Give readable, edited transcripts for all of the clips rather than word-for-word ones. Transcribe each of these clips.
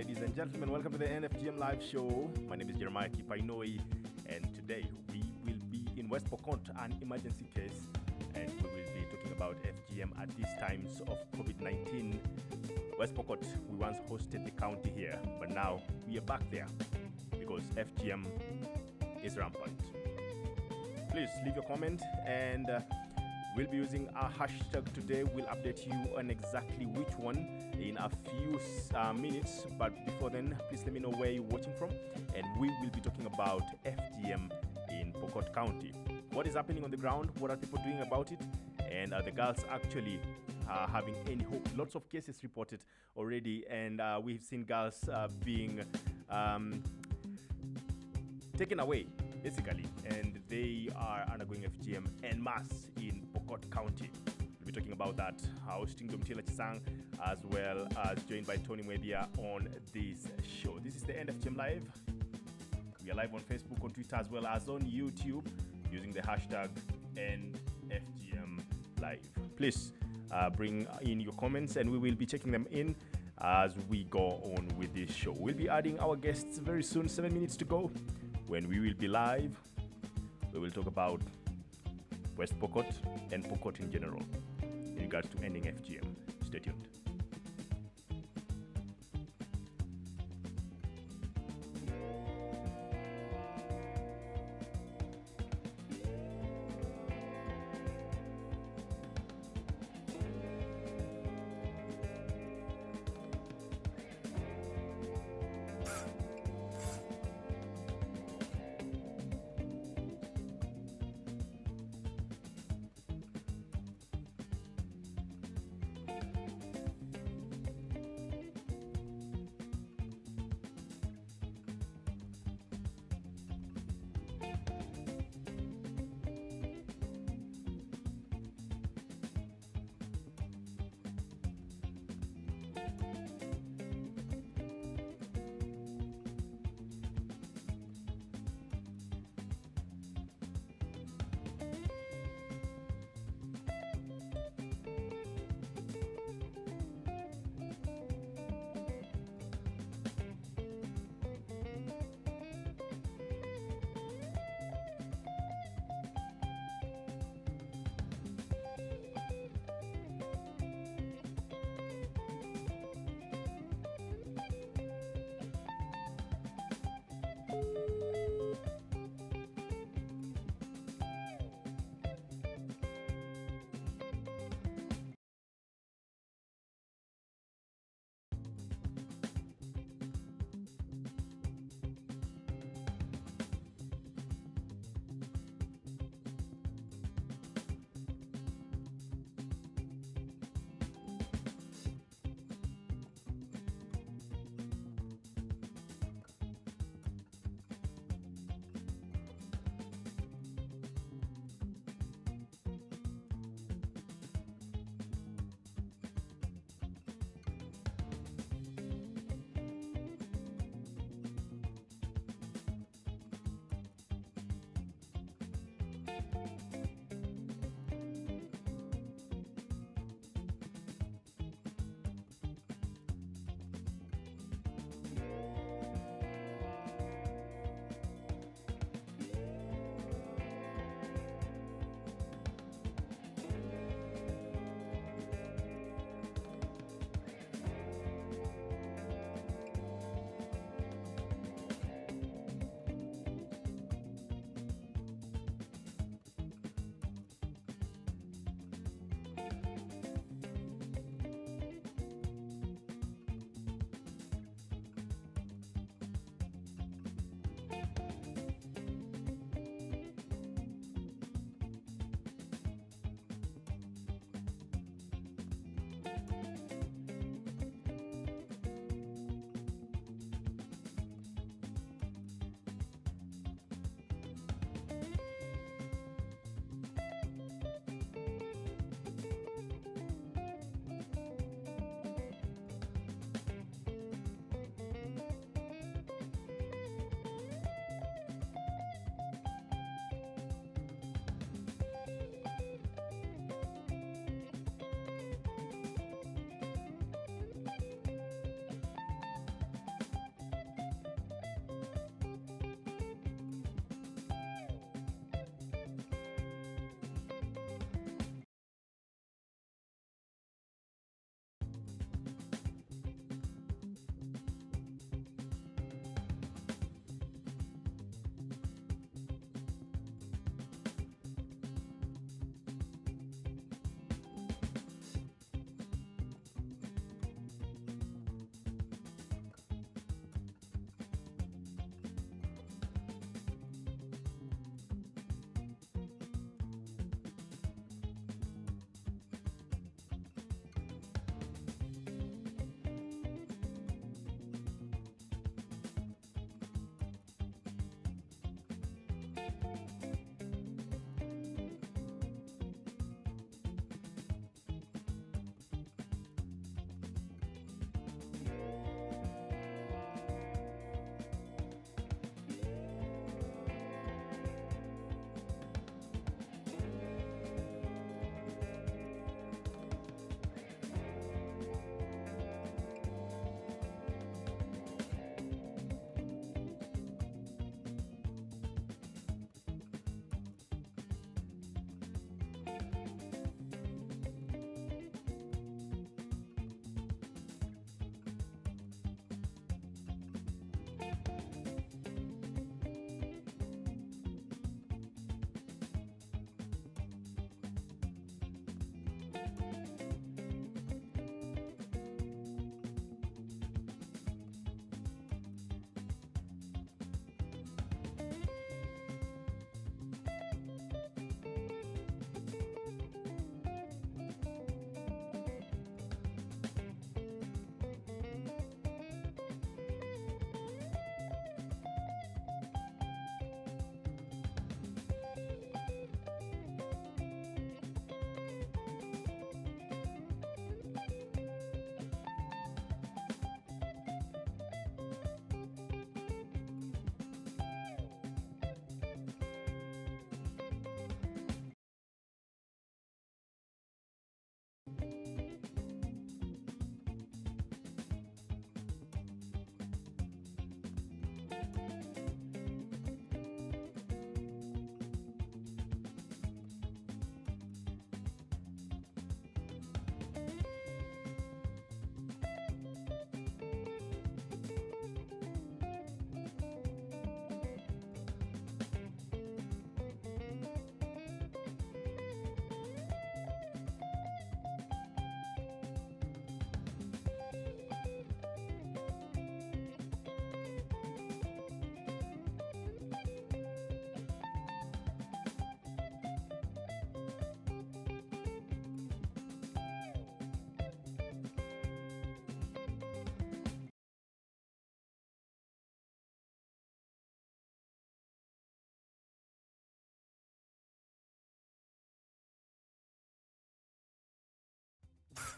Ladies and gentlemen, welcome to the FGM live show. My name is Jeremiah Kipainoi, and today we will be in West Pokot, an emergency case, and we will be talking about FGM at these times of COVID-19. West Pokot, we once hosted the county here, but now we are back there because FGM is rampant. Please leave your comment, and we'll be using our hashtag today. We'll update you on exactly which one in a few minutes, but before then, please let me know where you're watching from, and we will be talking about FGM in Pokot County. What is happening on the ground? What are people doing about it? And are the girls actually having any hope? Lots of cases reported already, and we've seen girls being taken away, basically, and they are undergoing FGM en masse in Pokot County. We'll be talking about that. Hosting Domtila Chisang, as well as joined by Tony Mwebia on this show. This is the FGM Live. We are live on Facebook, on Twitter, as well as on YouTube, using the hashtag FGM Live. Please bring in your comments, and we will be checking them in as we go on with this show. We'll be adding our guests very soon, 7 minutes to go. When we will be live, we will talk about West Pokot and Pokot in general in regards to ending FGM. Stay tuned.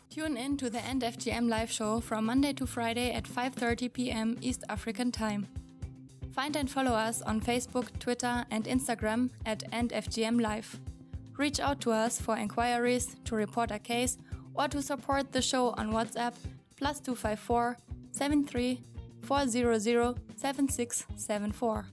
Tune in to the End FGM live show from Monday to Friday at 5:30 p.m. East African Time. Find and follow us on Facebook, Twitter, and Instagram at End FGM Live. Reach out to us for inquiries, to report a case, or to support the show on WhatsApp +254 73 400 7674.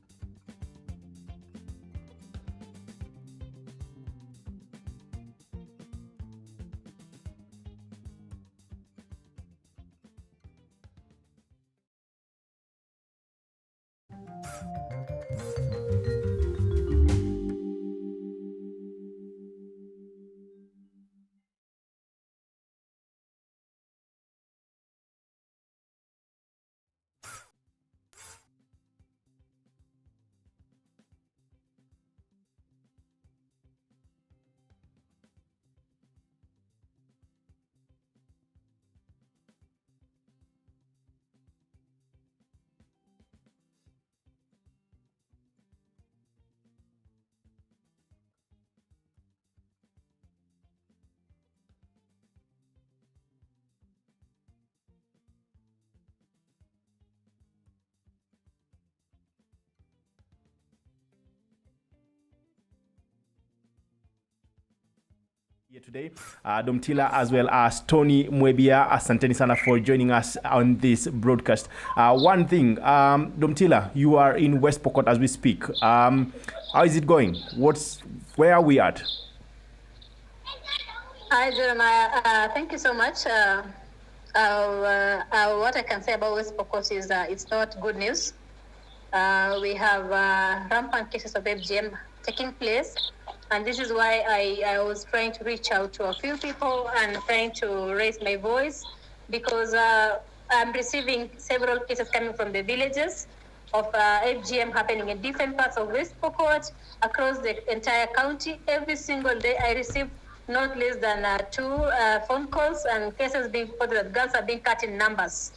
Here today, Domtila as well as Tony Mwebia. Asanteni sana for joining us on this broadcast. One thing, Domtila, you are in West Pokot as we speak. How is it going? Where are we at? Hi, Jeremiah. Thank you so much. What I can say about West Pokot is it's not good news. We have rampant cases of FGM taking place. And this is why I was trying to reach out to a few people and trying to raise my voice, because I'm receiving several cases coming from the villages of FGM happening in different parts of West Pokot, across the entire county. Every single day I receive not less than 2 phone calls and cases being reported that girls are being cut in numbers.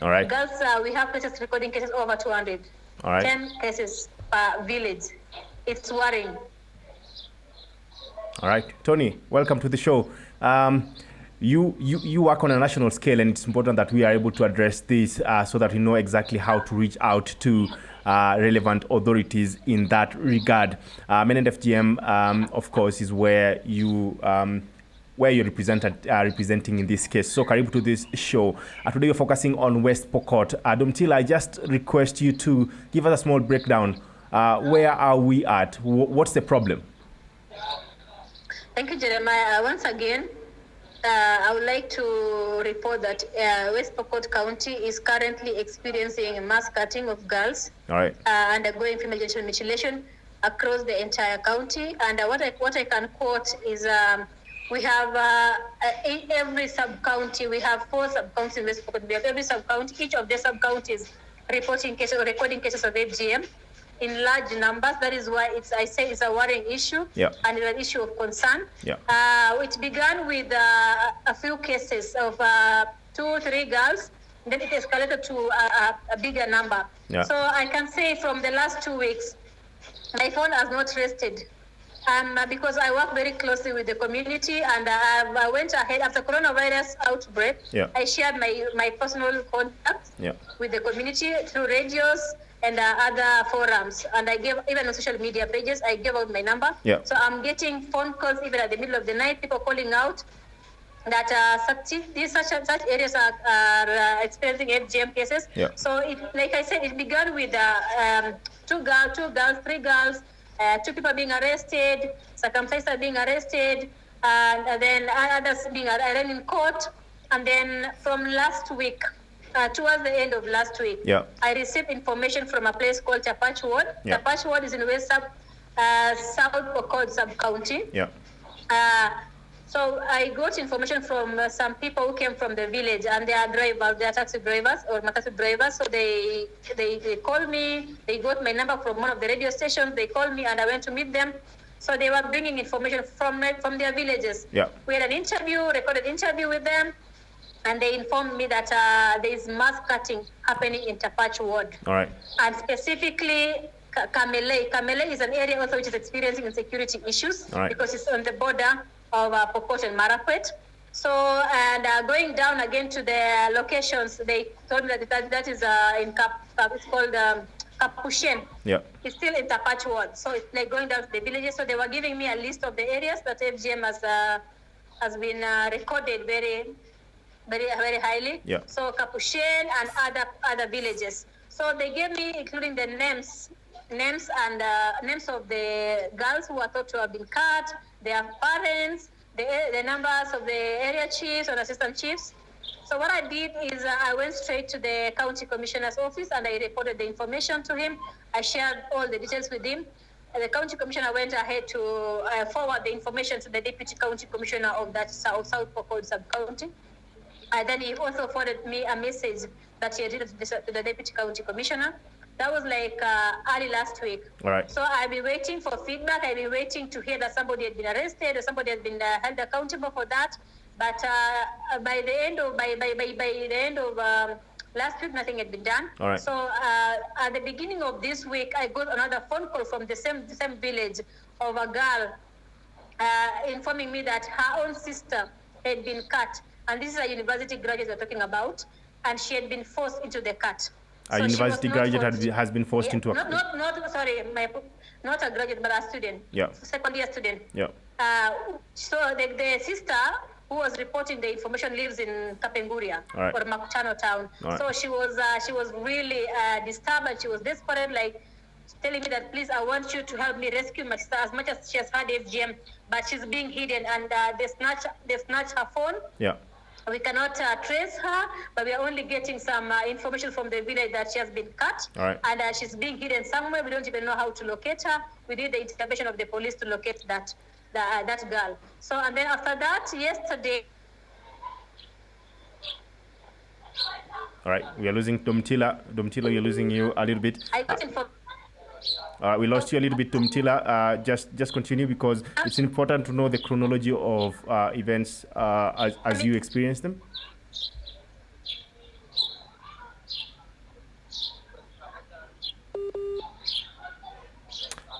All right. Girls, we have cases recording cases over 200. All right. 10 cases per village. It's worrying. All right, Tony, welcome to the show. You work on a national scale, and it's important that we are able to address this so that we know exactly how to reach out to relevant authorities in that regard. Men and FGM, of course, is where you're representing in this case. So, karibu to this show. Today, we're focusing on West Pokot. Domtila, I just request you to give us a small breakdown. Where are we at? What's the problem? Thank you, Jeremiah. Once again, I would like to report that West Pokot County is currently experiencing mass cutting of girls. All right. Undergoing female genital mutilation across the entire county. And what I can quote is we have in every sub-county, we have 4 sub-counties in West Pokot. We have every sub-county, each of the sub-counties reporting cases or recording cases of FGM in large numbers. That is why I say it's a worrying issue. Yeah. And it's an issue of concern. Yeah. It began with a few cases of 2, 3 girls, then it escalated to a bigger number. Yeah. So I can say from the last 2 weeks, my phone has not rested. Because I work very closely with the community, and I went ahead after coronavirus outbreak. Yeah. I shared my personal contacts with the community through radios and other forums, and I gave, even on social media pages, I gave out my number. Yeah. So I'm getting phone calls even at the middle of the night, people calling out that such areas are experiencing FGM cases. Yeah. So like I said, it began with 2 girls, 3 girls, 2 people being arrested, circumcised are being arrested, and then others being arraigned in court. And then from last week, towards the end of last week, I received information from a place called Tapach Ward. Yeah. Tapach Ward is in West South Pokot sub-county. Yeah. So I got information from some people who came from the village, and they are drivers, they are taxi drivers or matatu drivers. So they called me, they got my number from one of the radio stations, they called me and I went to meet them. So they were bringing information from their villages. Yeah. We had an recorded interview with them, and they informed me that there is mass cutting happening in Tapach Ward. All right. And specifically, Kamele is an area also which is experiencing insecurity issues because it's on the border of Pokot and Marakwet. So, and going down again to the locations, they told me that is it's called Kapushen. Yeah. It's still in Tapach ward. So it's like going down to the villages. So they were giving me a list of the areas that FGM has been recorded very highly. Yeah. So Kapushen and other villages. So they gave me, including the names and names of the girls who are thought to have been cut, their parents, the numbers of the area chiefs and assistant chiefs. So what I did is I went straight to the county commissioner's office and I reported the information to him. I shared all the details with him. And the county commissioner went ahead to forward the information to the deputy county commissioner of that South Pokot sub-county. And then he also forwarded me a message that he had written to the deputy county commissioner. That was like early last week. All right. So I've been waiting for feedback. I've been waiting to hear that somebody had been arrested or somebody has been held accountable for that. But by the end of last week, nothing had been done. All right. So at the beginning of this week, I got another phone call from the same village of a girl informing me that her own sister had been cut. And this is a university graduate we're talking about. And she had been forced into the cut. A university graduate has been forced into a... Not a graduate, but a student. Yeah. Second year student. Yeah. So the sister who was reporting the information lives in Kapenguria, right, or Makutano town. Right. So she was really disturbed and she was desperate, like telling me that, please, I want you to help me rescue my sister, as much as she has had FGM, but she's being hidden and they snatched her phone. Yeah. We cannot trace her, but we are only getting some information from the village that she has been cut. All right. And she's being hidden somewhere. We don't even know how to locate her. We need the intervention of the police to locate that girl. So, and then after that, yesterday. All right, we are losing Domtila. Domtila, you're losing you a little bit. I got information. We lost you a little bit, Tumtila. Just continue, because it's important to know the chronology of events as you experience them.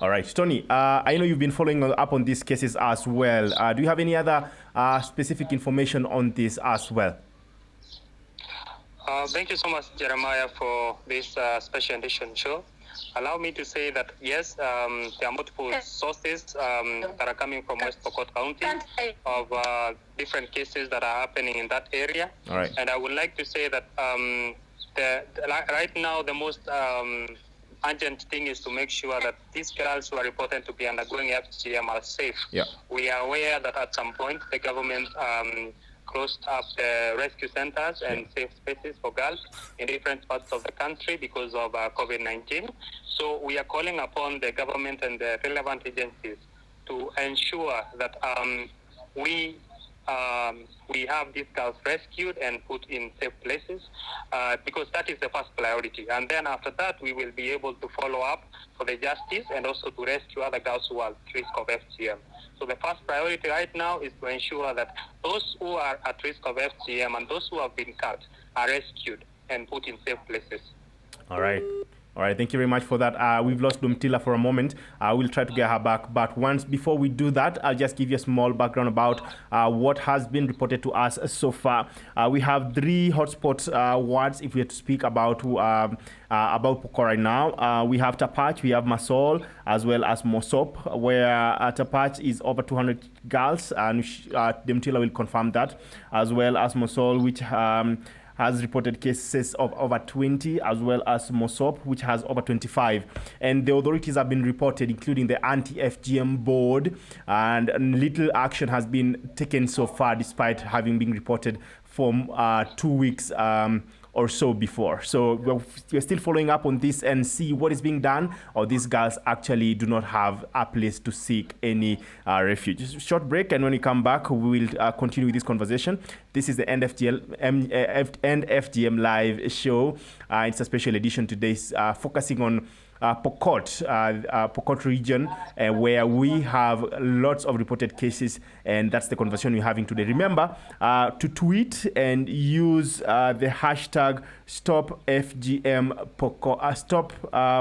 All right, Tony, I know you've been following up on these cases as well. Do you have any other specific information on this as well? Thank you so much, Jeremiah, for this special edition show. Allow me to say that, yes, there are multiple sources that are coming from West Pokot County of different cases that are happening in that area. All right. And I would like to say that right now the most urgent thing is to make sure that these girls who are reported to be undergoing FGM are safe. Yeah. We are aware that at some point the government closed up the rescue centers and safe spaces for girls in different parts of the country because of COVID-19. So we are calling upon the government and the relevant agencies to ensure that we have these girls rescued and put in safe places, because that is the first priority. And then after that, we will be able to follow up for the justice and also to rescue other girls who are at risk of FGM. So the first priority right now is to ensure that those who are at risk of FGM and those who have been cut are rescued and put in safe places. All right. All right, thank you very much for that. We've lost Dumtila for a moment. We'll try to get her back. But before we do that, I'll just give you a small background about what has been reported to us so far. We have 3 hotspot wards, if we have to speak about Pokot right now. We have Tapach, we have Masol, as well as Mosop, where Tapach is over 200 girls, and Dumtila will confirm that, as well as Mosol, which has reported cases of over 20, as well as Mosop, which has over 25. And the authorities have been reported, including the anti-FGM board, and little action has been taken so far, despite having been reported for 2 weeks or so before. So we're still following up on this and see what is being done, or these girls actually do not have a place to seek any refuge. Just a short break, and when we come back, we will continue with this conversation. This is the End FGM Live show. It's a special edition today, focusing on Pokot region, where we have lots of reported cases, and that's the conversation we're having today. Remember to tweet and use the hashtag StopFGM Pokot, Stop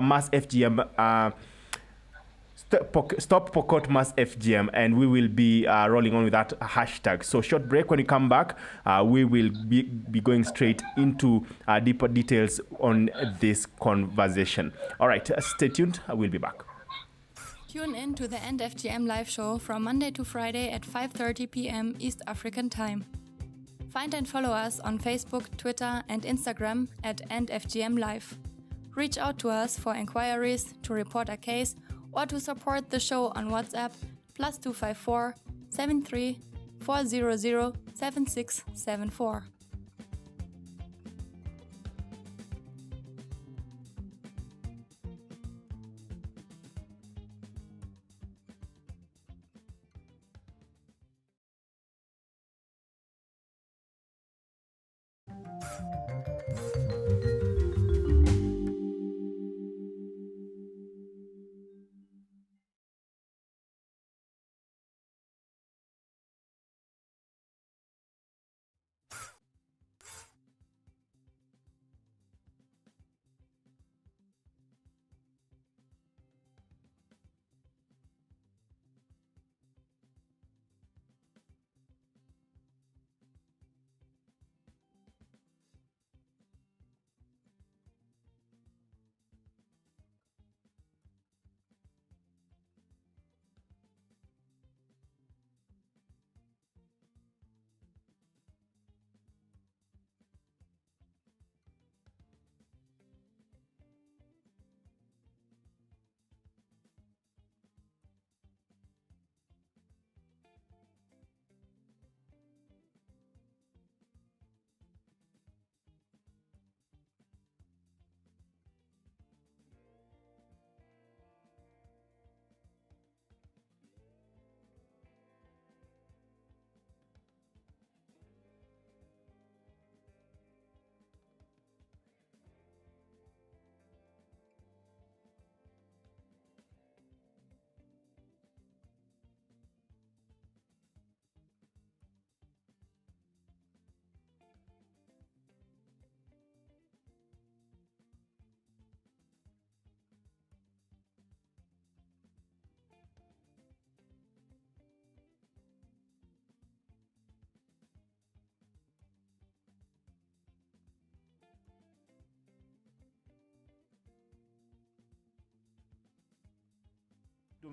Mass FGM. Stop Pokot Mass FGM, and we will be rolling on with that hashtag. So short break. When we come back, we will be going straight into deeper details on this conversation. All right, stay tuned. We'll be back. Tune in to the End FGM live show from Monday to Friday at 5:30 p.m. East African Time. Find and follow us on Facebook, Twitter, and Instagram at End FGM Live. Reach out to us for inquiries, to report a case, or to support the show on WhatsApp +254 73 400 7674.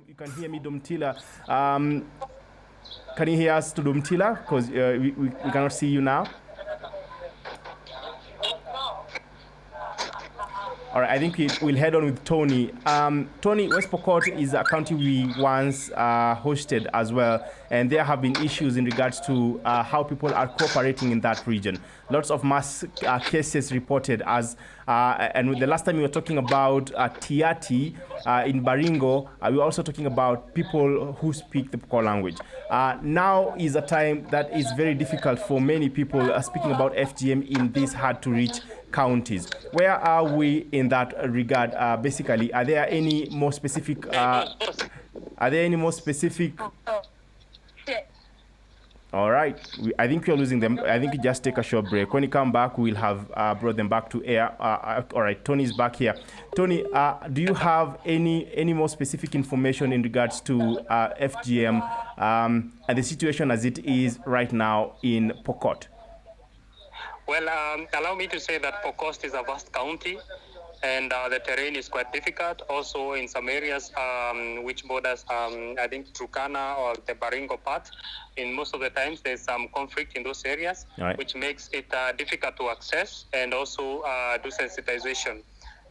You can hear me, Dumtila. Can you hear us, to Dumtila? Because we cannot see you now. All right, I think we'll head on with Tony. Tony, West Pokot is a county we once hosted as well, and there have been issues in regards to how people are cooperating in that region. Lots of mass cases reported as, and the last time we were talking about Tiati in Baringo, we were also talking about people who speak the Pokot language. Now is a time that is very difficult for many people speaking about FGM in these hard-to-reach counties. Where are we in that regard? Basically, are there any more specific? All right, I think we're losing them. I think we just take a short break. When you come back, we'll have brought them back to air. All right, Tony's back here. Tony, do you have any more specific information in regards to FGM and the situation as it is right now in Pokot? Well, allow me to say that Pokot is a vast county, and the terrain is quite difficult. Also, in some areas which borders, I think, Turkana or the Baringo part, in most of the times there's some conflict in those areas, right, which makes it difficult to access and also do sensitization.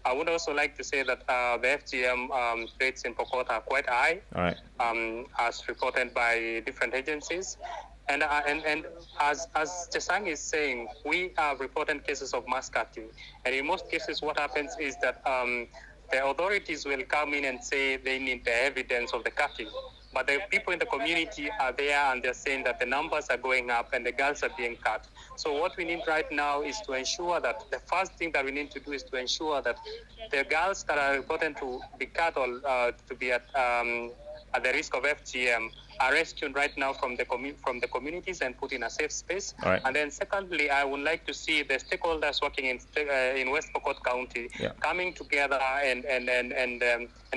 I would also like to say that the FGM rates in Pokot are quite high, right, as reported by different agencies. And as Chesang is saying, we have reported cases of mass cutting. And in most cases, what happens is that the authorities will come in and say they need the evidence of the cutting. But the people in the community are there and they're saying that the numbers are going up and the girls are being cut. So what we need right now is to ensure that the first thing that we need to do is to ensure that the girls that are reported to be cut or to be at at the risk of FGM are rescued right now from the communities and put in a safe space. All right. And then secondly, I would like to see the stakeholders working in West Pokot County coming together and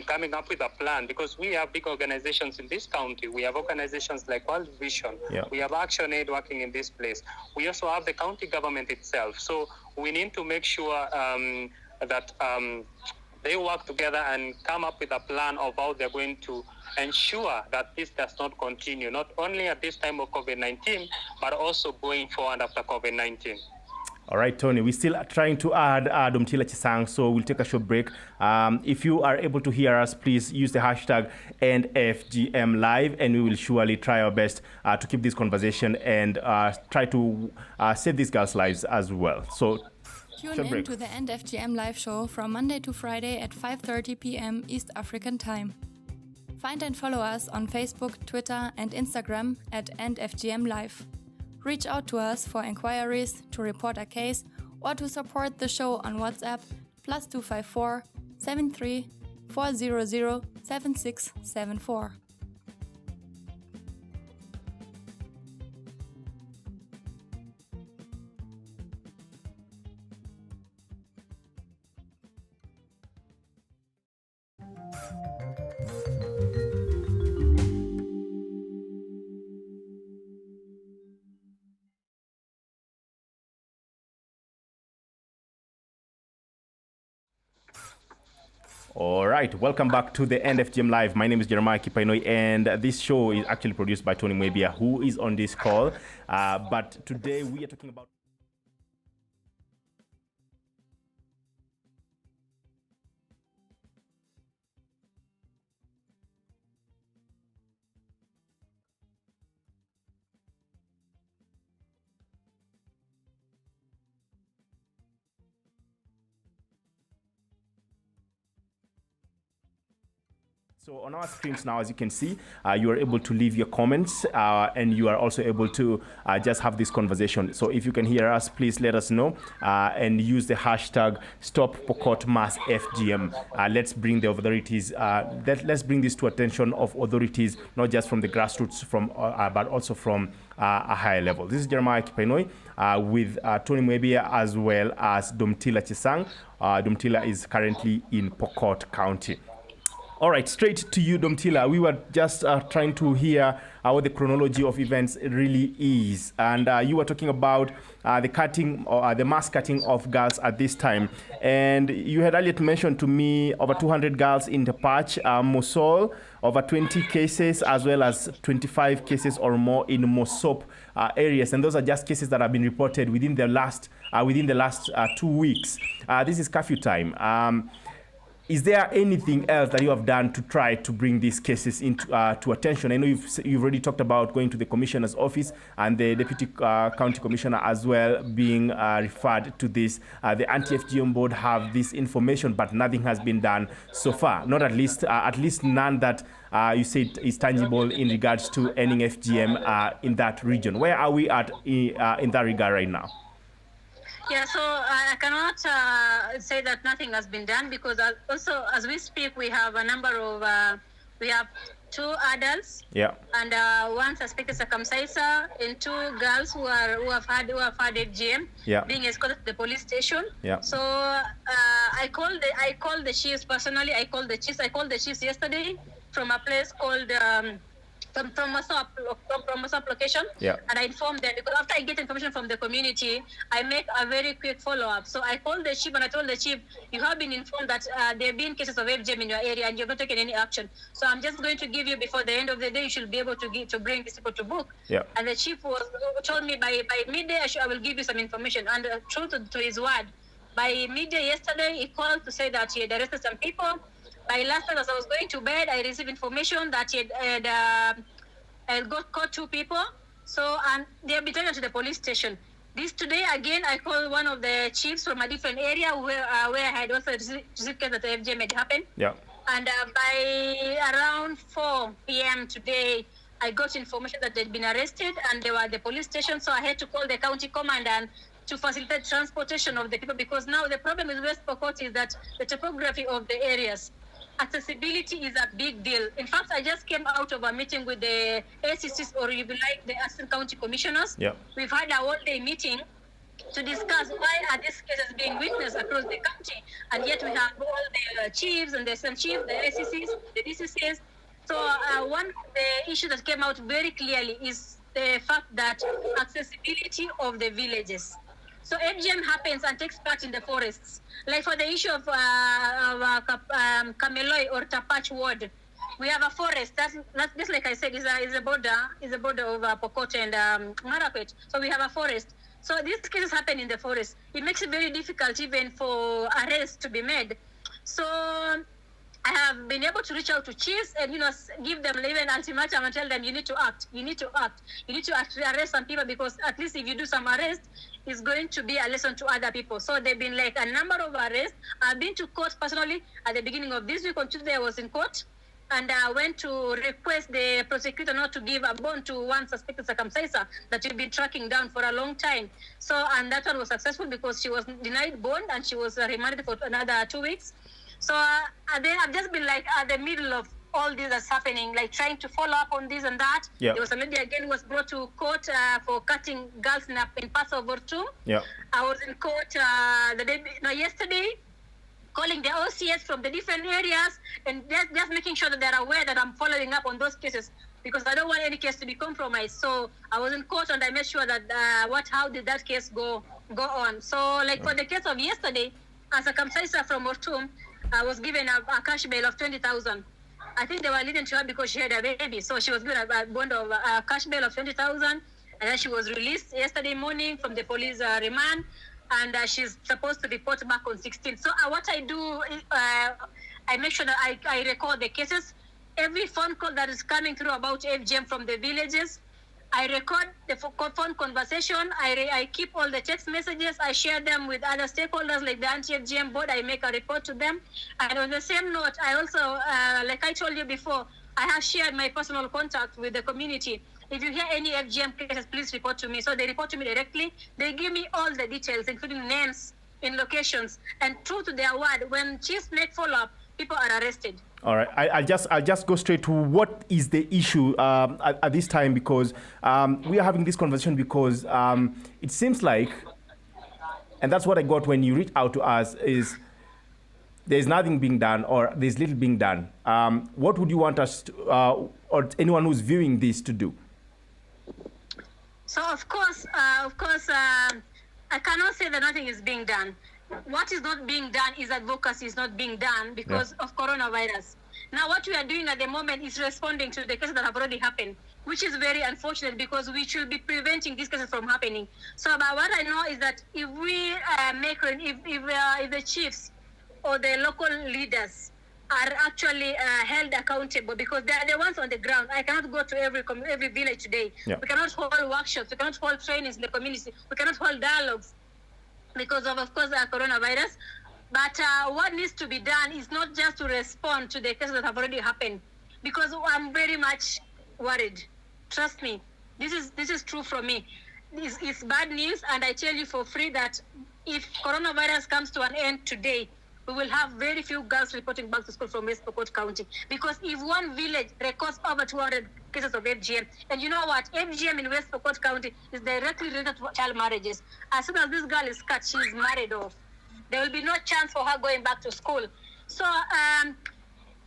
coming up with a plan, because we have big organizations in this county. We have organizations like World Vision. We have Action Aid working in this place. We also have the county government itself. So we need to make sure that they work together and come up with a plan of how they're going to ensure that this does not continue, not only at this time of COVID-19, but also going forward after COVID-19. All right, Tony, we're still trying to add Domtila Chisang, so we'll take a short break. If you are able to hear us, please use the hashtag #EndFGMLive, and we will surely try our best to keep this conversation and try to save these girls' lives as well. So tune in to the End FGM live show from Monday to Friday at 5:30 p.m. East African time. Find and follow us on Facebook, Twitter, and Instagram at End FGM Live. Reach out to us for inquiries, to report a case, or to support the show on WhatsApp +254 73 400 7674. All right, welcome back to the End FGM Live. My name is Jeremiah Kipainoi, and this show is actually produced by Tony Mwebia, who is on this call. But today we are talking about... So on our screens now, as you can see, you are able to leave your comments and you are also able to just have this conversation. So if you can hear us, please let us know and use the hashtag #StopPokotMassFGM. Let's bring the authorities, let's bring this to attention of authorities, not just from the grassroots, but also from a higher level. This is Jeremiah Kipainoi with Tony Mwebia as well as Domtila Chisang. Domtila is currently in Pokot County. All right, straight to you, Domtila. We were just trying to hear what the chronology of events really is. And you were talking about the cutting or the mass cutting of girls at this time. And you had earlier mentioned to me over 200 girls in the patch, Mosul, over 20 cases, as well as 25 cases or more in Mosop areas. And those are just cases that have been reported within the last 2 weeks. This is curfew time. Is there anything else that you have done to try to bring these cases into to attention? I know you've already talked about going to the commissioner's office and the deputy county commissioner as well being referred to this. The anti-FGM board have this information, but nothing has been done so far. Not at least none that you said is tangible in regards to ending FGM in that region. Where are we at in that regard right now? Yeah, so I cannot say that nothing has been done, because also as we speak, we have a number of, we have 2 adults and 1 suspected circumciser and 2 girls who have had FGM being escorted to the police station. So I called the chiefs personally. I called the chiefs yesterday from a place called from Mosop location, and I informed them, because after I get information from the community, I make a very quick follow-up. So I called the chief and I told the chief, you have been informed that there have been cases of FGM in your area and you've not taken any action. So I'm just going to give you, before the end of the day, you should be able to bring these people to book. And the chief told me by midday I will give you some information. And true to his word, by midday yesterday, he called to say that he had arrested some people. By last night, as I was going to bed, I received information that he had caught 2 people. So, and they have been taken to the police station. Today, again, I called one of the chiefs from a different area where I had also received that the FGM had happened. And by around 4 p.m. today, I got information that they'd been arrested and they were at the police station. So I had to call the county commandant to facilitate transportation of the people, because now the problem with West Pokot is that the topography of the areas. accessibility is a big deal. In fact, I just came out of a meeting with the ACCs, or if you like, the Assistant County Commissioners. Yeah. We've had a all-day meeting to discuss why are these cases being witnessed across the county, and yet we have all the chiefs and the assistant chiefs, the ACCs, the DCCs. So one of the issues that came out very clearly is the fact that accessibility of the villages. So FGM happens and takes part in the forests. Like for the issue of Kameloi or Tapach ward, we have a forest. That's just like I said, is a border of Pokot and Marakwet. So we have a forest. So these cases happen in the forest. It makes it very difficult even for arrests to be made. So I have been able to reach out to chiefs and, give them even ultimatum and tell them, you need to act. You need to act. You need to arrest some people, because at least if you do some arrests, it's going to be a lesson to other people. So there've been like a number of arrests. I've been to court personally at the beginning of this week. On Tuesday, I was in court, and I went to request the prosecutor not to give a bond to one suspected circumciser that we've been tracking down for a long time. So, and that one was successful because she was denied bond and she was remanded for another 2 weeks. So then I've just been like at the middle of all this that's happening, like trying to follow up on this and that. Yep. There was a lady again who was brought to court for cutting girls in parts of Ortum. Yeah. I was in court yesterday, calling the OCS from the different areas and just making sure that they're aware that I'm following up on those cases, because I don't want any case to be compromised. So I was in court and I made sure that how did that case go on. So like for the case of yesterday, a circumciser from Ortum was given a cash bail of 20,000. I think they were leading to her because she had a baby. So she was given a bond of a cash bail of 20,000. And then she was released yesterday morning from the police remand. And she's supposed to report back on 16th. So what I do, I make sure that I record the cases. Every phone call that is coming through about FGM from the villages, I record the phone conversation. I keep all the text messages. I share them with other stakeholders like the anti-FGM board. I make a report to them. And on the same note, I also, like I told you before, I have shared my personal contact with the community. If you hear any FGM cases, please report to me. So they report to me directly. They give me all the details, including names in locations. And true to their word, when chiefs make follow-up, people are arrested. All right, I'll just go straight to what is the issue at this time, because we are having this conversation because it seems like, and that's what I got when you reached out to us, is there's nothing being done or there's little being done. What would you want us to, or anyone who's viewing this to do? So of course, I cannot say that nothing is being done. What is not being done is advocacy is not being done because of coronavirus. Now, what we are doing at the moment is responding to the cases that have already happened, which is very unfortunate because we should be preventing these cases from happening. So, but what I know is that if we if the chiefs or the local leaders are actually held accountable, because they are the ones on the ground. I cannot go to every village today. Yeah. We cannot hold workshops. We cannot hold trainings in the community. We cannot hold dialogues because of course, coronavirus. But what needs to be done is not just to respond to the cases that have already happened, because I'm very much worried. Trust me, this is true from me. It's bad news, and I tell you for free that if coronavirus comes to an end today, we will have very few girls reporting back to school from West Pokot County. Because if one village records over 200 cases of FGM, and you know what, FGM in West Pokot County is directly related to child marriages. As soon as this girl is cut, she is married off. There will be no chance for her going back to school. So,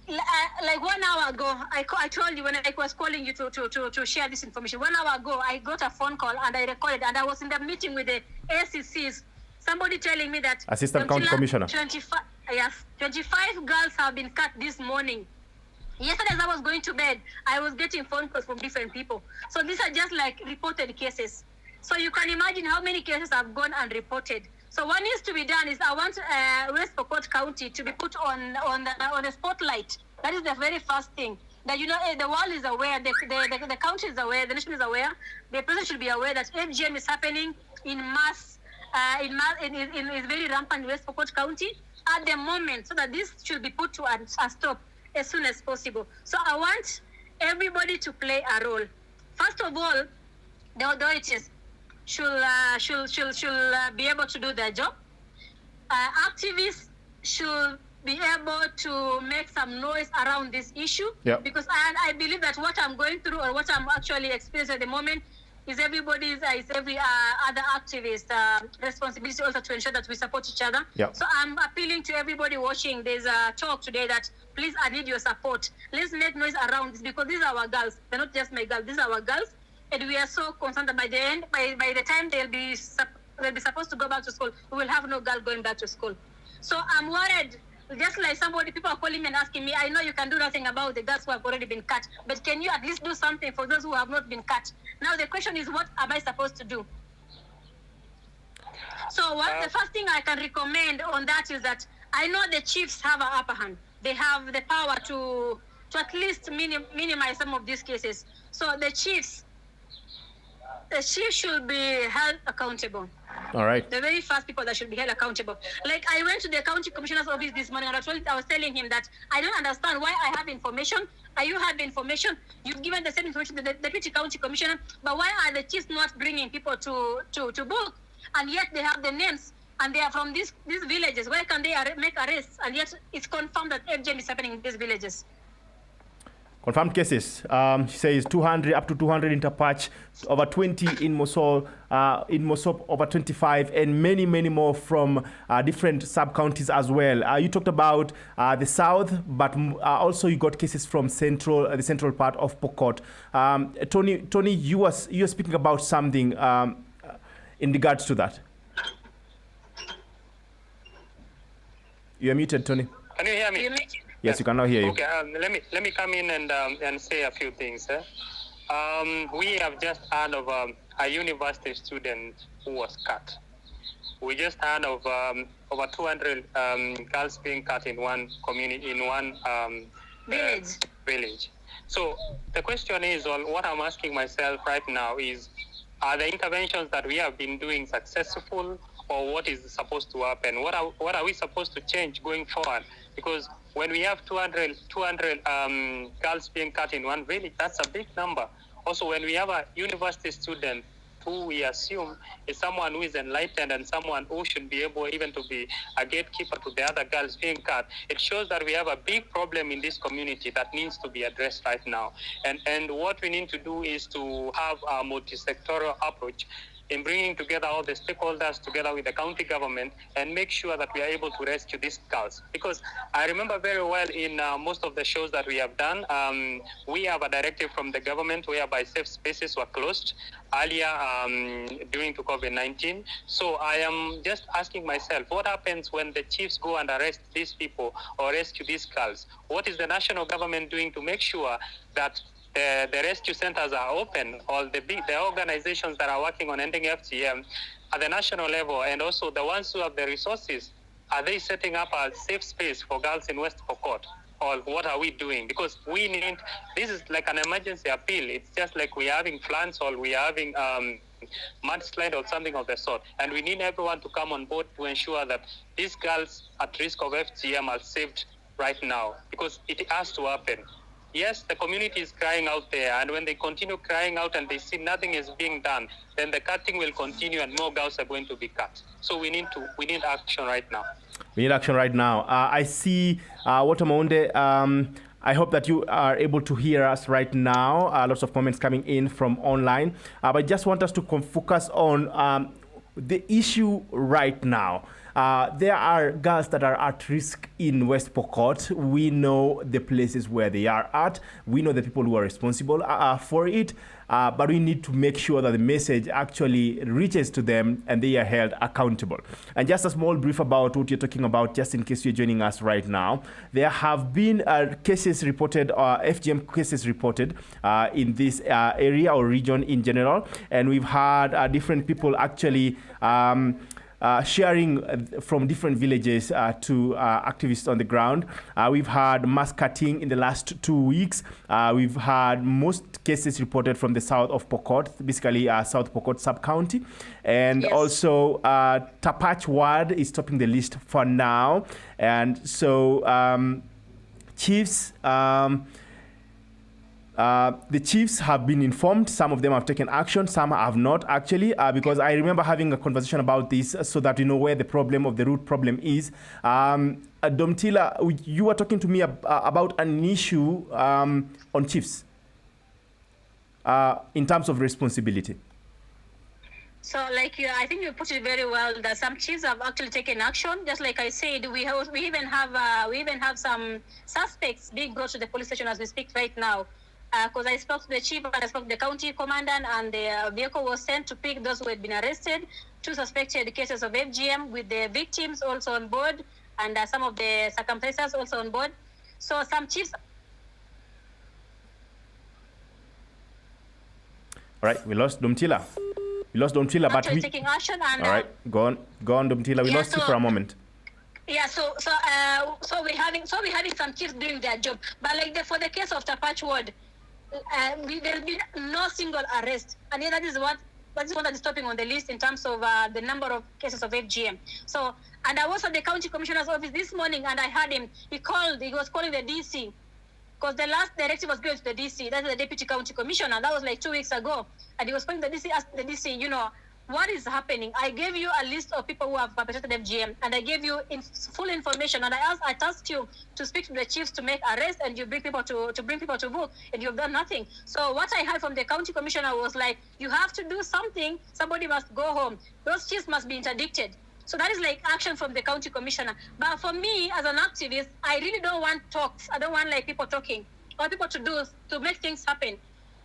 like 1 hour ago, I told you when I was calling you to share this information. 1 hour ago, I got a phone call and I recorded, and I was in the meeting with the ACCs. Somebody telling me that Assistant County Commissioner. 25 girls have been cut this morning. Yesterday, as I was going to bed, I was getting phone calls from different people. So these are just like reported cases. So you can imagine how many cases have gone unreported. So what needs to be done is I want West Pokot County to be put on the spotlight. That is the very first thing. That the world is aware, the country is aware, the nation is aware. The president should be aware that FGM is happening in mass. Is very rampant in West Pokot County at the moment, so that this should be put to a stop as soon as possible. So I want everybody to play a role. First of all, the authorities should be able to do their job. Activists should be able to make some noise around this issue. Yep. Because I believe that what I'm going through or what I'm actually experiencing at the moment is everybody's, is every other activist responsibility also to ensure that we support each other. Yep. So I'm appealing to everybody watching this talk today that please, I need your support. Let's make noise around this because these are our girls. They're not just my girls. These are our girls. And we are so concerned that by the end, by the time they'll be supposed to go back to school, we will have no girl going back to school. So I'm worried. Just like people are calling me and asking me, I know you can do nothing about the girls who have already been cut, but can you at least do something for those who have not been cut? Now the question is, what am I supposed to do? So the first thing I can recommend on that is that I know the chiefs have an upper hand. They have the power to at least minimize some of these cases. So the chiefs should be held accountable. All right. The very first people that should be held accountable. Like I went to the county commissioner's office this morning and I was telling him that I don't understand why I have information. You have information. You've given the same information to the deputy county commissioner, but why are the chiefs not bringing people to book? And yet they have the names and they are from these villages. Why can't they make arrests? And yet it's confirmed that FGM is happening in these villages. Confirmed cases. She says 200 up to 200 in Tapach, over 20 in Mosul, over 25, and many more from different sub-counties as well. You talked about the south, but also you got cases from the central part of Pokot. Tony, you are speaking about something in regards to that. You are muted, Tony. Can you hear me? Yes, you can now hear you. Okay, let me come in and say a few things. We have just heard of a university student who was cut. We just heard of over 200 girls being cut in one community, in one village. So the question is, what I'm asking myself right now is, are the interventions that we have been doing successful, or what is supposed to happen? What are we supposed to change going forward? Because when we have 200 girls being cut in one village, that's a big number. Also, when we have a university student who we assume is someone who is enlightened and someone who should be able even to be a gatekeeper to the other girls being cut, it shows that we have a big problem in this community that needs to be addressed right now. And what we need to do is to have a multi-sectoral approach in bringing together all the stakeholders together with the county government and make sure that we are able to rescue these girls. Because I remember very well in most of the shows that we have done, we have a directive from the government whereby safe spaces were closed earlier during COVID-19. So I am just asking myself, what happens when the chiefs go and arrest these people or rescue these girls? What is the national government doing to make sure that the rescue centers are open, all the organizations that are working on ending FGM at the national level, and also the ones who have the resources, are they setting up a safe space for girls in West Pokot? Or what are we doing? Because we need, this is like an emergency appeal. It's just like we're having floods or we're having mudslide or something of the sort. And we need everyone to come on board to ensure that these girls at risk of FGM are saved right now, because it has to happen. Yes, the community is crying out there, and when they continue crying out and they see nothing is being done, then the cutting will continue and more girls are going to be cut. So we need action right now. We need action right now. I see Watamonde. I hope that you are able to hear us right now. Lots of comments coming in from online. But I just want us to focus on the issue right now. There are girls that are at risk in West Pokot. We know the places where they are at. We know the people who are responsible for it. But we need to make sure that the message actually reaches to them and they are held accountable. And just a small brief about what you're talking about, just in case you're joining us right now. There have been cases reported, FGM cases reported in this area or region in general. And we've had different people actually sharing from different villages to activists on the ground. We've had mass cutting in the last 2 weeks. We've had most cases reported from the south of Pokot, basically South Pokot sub-county. And yes, also Tapach ward is topping the list for now. And so chiefs, The chiefs have been informed. Some of them have taken action. Some have not actually, because I remember having a conversation about this so that we know where the root problem is. Domtila, you were talking to me about an issue on chiefs in terms of responsibility. So, I think you put it very well. That some chiefs have actually taken action. Just like I said, we even have some suspects being brought to the police station as we speak right now. Because I spoke to the chief and I spoke to the county commandant, and the vehicle was sent to pick those who had been arrested. 2 suspected cases of FGM with the victims also on board, and some of the circumcisers also on board. So some chiefs. All right, we lost Domtila. But we taking action. And, all right, go on, Domtila. We lost you for a moment. Yeah, so we're having some chiefs doing their job, but for the case of Tapach Ward, there's been no single arrest, and that is what is stopping on the list in terms of the number of cases of FGM. So, and I was at the county commissioner's office this morning, and I heard him. He was calling the DC, because the last directive was given to the DC. That's the deputy county commissioner. That was 2 weeks ago, and he was calling the DC. Asked the DC, what is happening? I gave you a list of people who have perpetrated FGM, and I gave you full information. And I tasked you to speak to the chiefs to make arrests, and you bring people to book, and you've done nothing. So what I heard from the county commissioner was you have to do something. Somebody must go home. Those chiefs must be interdicted. So that is action from the county commissioner. But for me, as an activist, I really don't want talks. I don't want people talking or people to make things happen.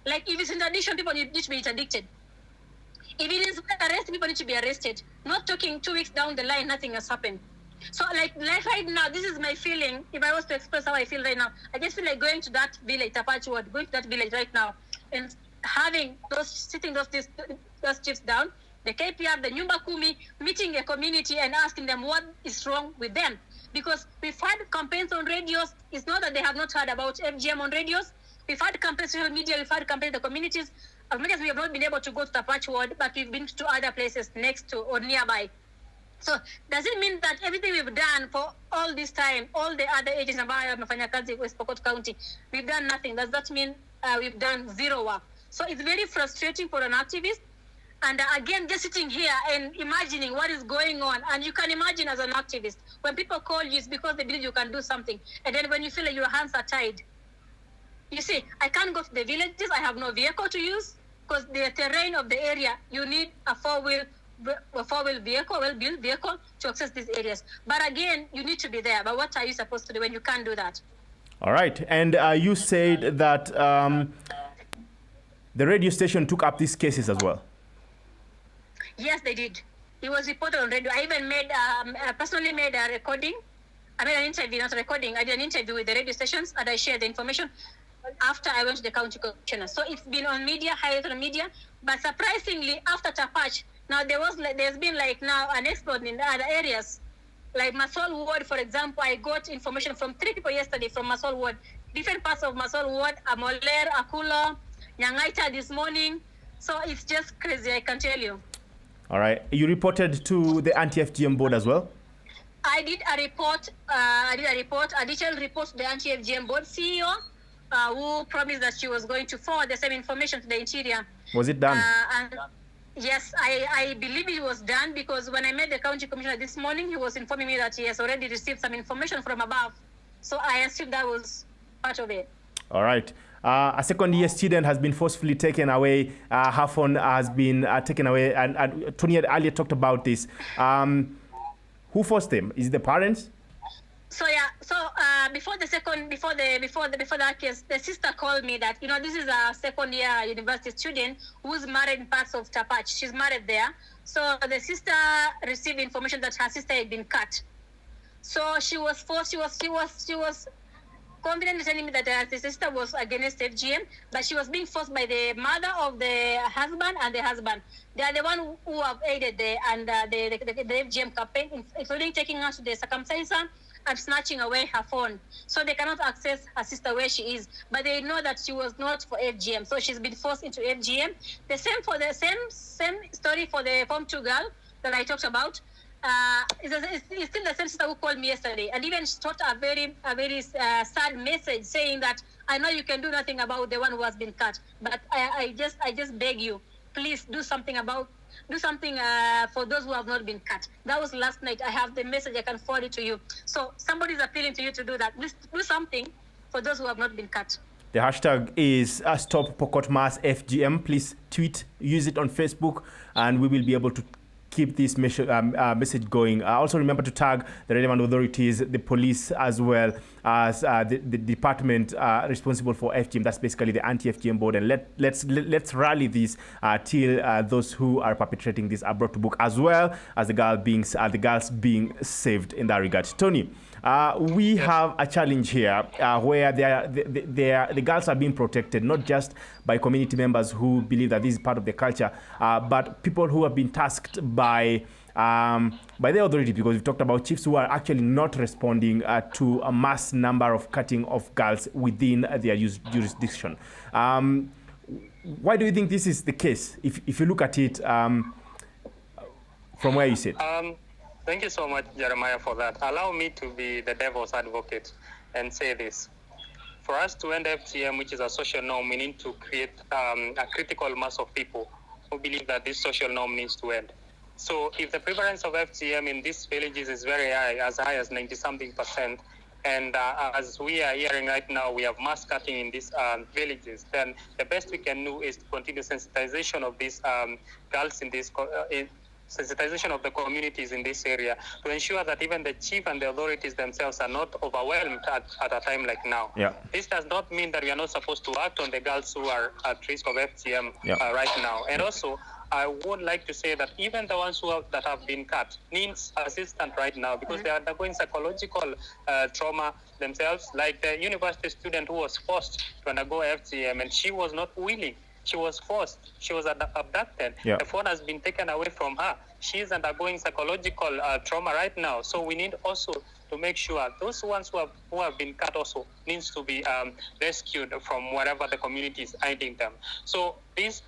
If it's interdiction, people need to be interdicted. If it is arrest, people need to be arrested. Not talking 2 weeks down the line, nothing has happened. So right now, this is my feeling. If I was to express how I feel right now, I just feel like going to that village, Tapach Ward, going to that village right now, and having those chiefs down, the KPR, the Nyumba Kumi, meeting a community and asking them what is wrong with them. Because we've had campaigns on radios. It's not that they have not heard about FGM on radios. We've had campaigns on social media. We've had campaigns in the communities. As much as we have not been able to go to Tapach Ward, but we've been to other places next to or nearby. So does it mean that everything we've done for all this time, all the other agents of West Pokot County, we've done nothing? Does that mean we've done zero work? So it's very frustrating for an activist. And again, just sitting here and imagining what is going on. And you can imagine as an activist, when people call you, it's because they believe you can do something. And then when you feel like your hands are tied, you see, I can't go to the villages. I have no vehicle to use. Because the terrain of the area, you need a four-wheel vehicle, well-built vehicle to access these areas. But again, you need to be there. But what are you supposed to do when you can't do that? All right. And you said that the radio station took up these cases as well. Yes, they did. It was reported on radio. I even I personally made a recording. I made an interview, not a recording. I did an interview with the radio stations, and I shared the information after I went to the county commissioner. So it's been on media, highlighted on media. But surprisingly, after Tapach, now there's been now an explosion in the other areas. Like Masol Ward, for example, I got information from 3 people yesterday from Masol Ward. Different parts of Masol Ward, Amoler, Akula, Nyangaita this morning. So it's just crazy, I can tell you. All right. You reported to the anti-FGM board as well? I did a report, a detailed report to the anti-FGM board CEO, who promised that she was going to forward the same information to the interior. Was it done? And yes, I believe it was done, because when I met the county commissioner this morning, he was informing me that he has already received some information from above. So I assumed that was part of it. All right. A second-year student has been forcefully taken away. Her phone has been taken away, and Antonia earlier talked about this. Who forced them? Is it the parents? So before that case, the sister called me that this is a second-year university student who's married in parts of Tapach. She's married there. So the sister received information that her sister had been cut. So she was forced. She was confidently telling me that the sister was against FGM, but she was being forced by the mother of the husband and the husband. They are the one who have aided the FGM campaign, including taking her to the circumciser and snatching away her phone. So they cannot access her sister where she is, but they know that she was not for FGM. So she's been forced into FGM. The same story for the Form 2 girl that I talked about. it's still the same sister who called me yesterday, and even she taught a very sad message saying that I know you can do nothing about the one who has been cut, but I just beg you, please do something for those who have not been cut. That was last night. I have the message. I can forward it to you. So somebody is appealing to you to do that. Please do something for those who have not been cut. The hashtag is Stop Pokot Mass FGM. Please tweet, use it on Facebook, and we will be able to keep this message going. Also remember to tag the relevant authorities, the police, as well as the department responsible for FGM. That's basically the anti-FGM board. And let's rally this till those who are perpetrating this are brought to book, as well as the girls being saved in that regard. Tony, we have a challenge here where the girls are being protected, not just by community members who believe that this is part of the culture, but people who have been tasked by the authority, because we've talked about chiefs who are actually not responding to a mass number of cutting of girls within their jurisdiction. Why do you think this is the case, if you look at it from where you sit? Thank you so much, Jeremiah, for that. Allow me to be the devil's advocate and say this. For us to end FGM, which is a social norm, we need to create a critical mass of people who believe that this social norm needs to end. So if the prevalence of FGM in these villages is very high as 90-something%, and as we are hearing right now, we have mass cutting in these villages, then the best we can do is to continue sensitization of these girls in this sensitization of the communities in this area to ensure that even the chief and the authorities themselves are not overwhelmed at a time like now. Yeah. This does not mean that we are not supposed to act on the girls who are at risk of FGM right now. And also, I would like to say that even the ones that have been cut needs assistance right now because they are undergoing psychological trauma themselves, like the university student who was forced to undergo FGM and she was not willing. She was forced. She was abducted. Yeah. The phone has been taken away from her. She is undergoing psychological trauma right now. So we need also to make sure those ones who have been cut also needs to be rescued from wherever the community is hiding them. So this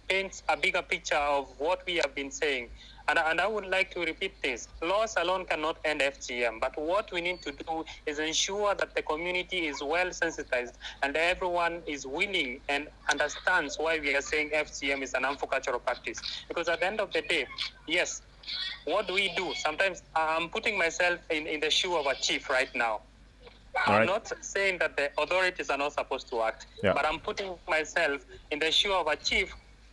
paints a bigger picture of what we have been saying. And I would like to repeat this. Laws alone cannot end FGM, but what we need to do is ensure that the community is well sensitized and everyone is willing and understands why we are saying FGM is an harmful cultural practice. Because at the end of the day, yes, what do we do? Sometimes I'm putting myself in the shoe of a chief right now. I'm not saying that the authorities are not supposed to act, but I'm putting myself in the shoe of a chief